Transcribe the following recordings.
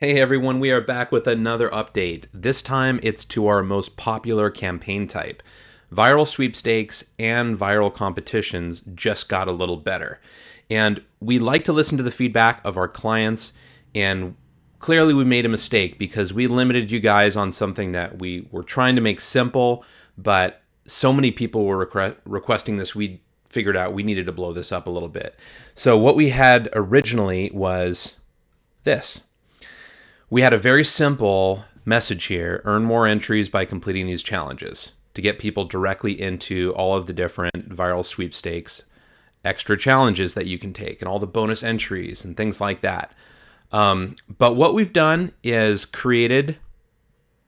Hey everyone, we are back with another update. This time it's to our most popular campaign type. Viral sweepstakes and viral competitions just got a little better. And we like to listen to the feedback of our clients, and clearly we made a mistake because we limited you guys on something that we were trying to make simple, but so many people were requesting this, we figured out we needed to blow this up a little bit. So what we had originally was this. We had a very simple message here: earn more entries by completing these challenges, to get people directly into all of the different viral sweepstakes, extra challenges that you can take, and all the bonus entries and things like that. But what we've done is created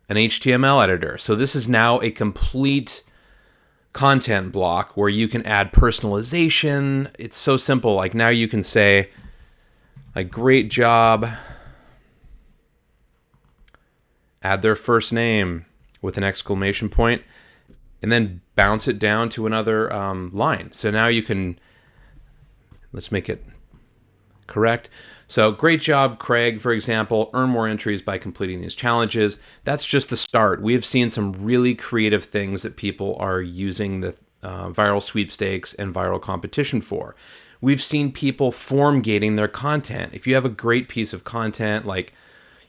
an HTML editor. So this is now a complete content block where you can add personalization. It's so simple. Like now you can say, like, great job, add their first name with an exclamation point, and then bounce it down to another line. So now you can, let's make it correct. So great job, Craig, for example, earn more entries by completing these challenges. That's just the start. We have seen some really creative things that people are using the viral sweepstakes and viral competition for. We've seen people form gating their content. If you have a great piece of content, like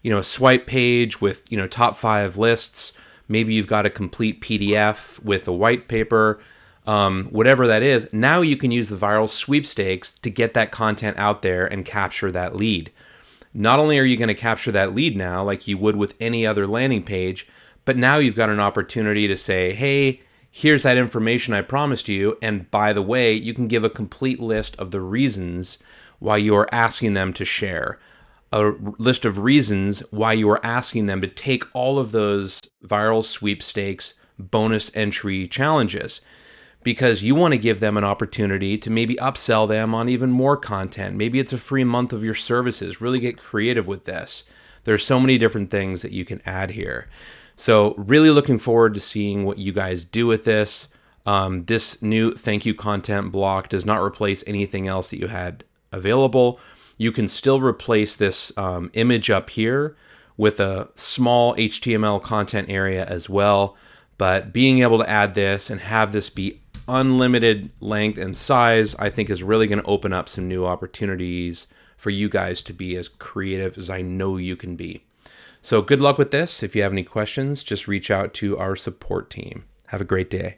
a swipe page with top 5 lists, maybe you've got a complete PDF with a white paper, whatever that is, now you can use the viral sweepstakes to get that content out there and capture that lead. Not only are you going to capture that lead now like you would with any other landing page, but now you've got an opportunity to say, hey, here's that information I promised you, and by the way, you can give a complete list of the reasons why you are asking them to share, a list of reasons why you are asking them to take all of those viral sweepstakes bonus entry challenges, because you want to give them an opportunity to maybe upsell them on even more content. Maybe it's a free month of your services. Really get creative with this. There's so many different things that you can add here. So really looking forward to seeing what you guys do with this. This new thank you content block does not replace anything else that you had available. You can still replace this image up here with a small HTML content area as well. But being able to add this and have this be unlimited length and size, I think is really going to open up some new opportunities for you guys to be as creative as I know you can be. So good luck with this. If you have any questions, just reach out to our support team. Have a great day.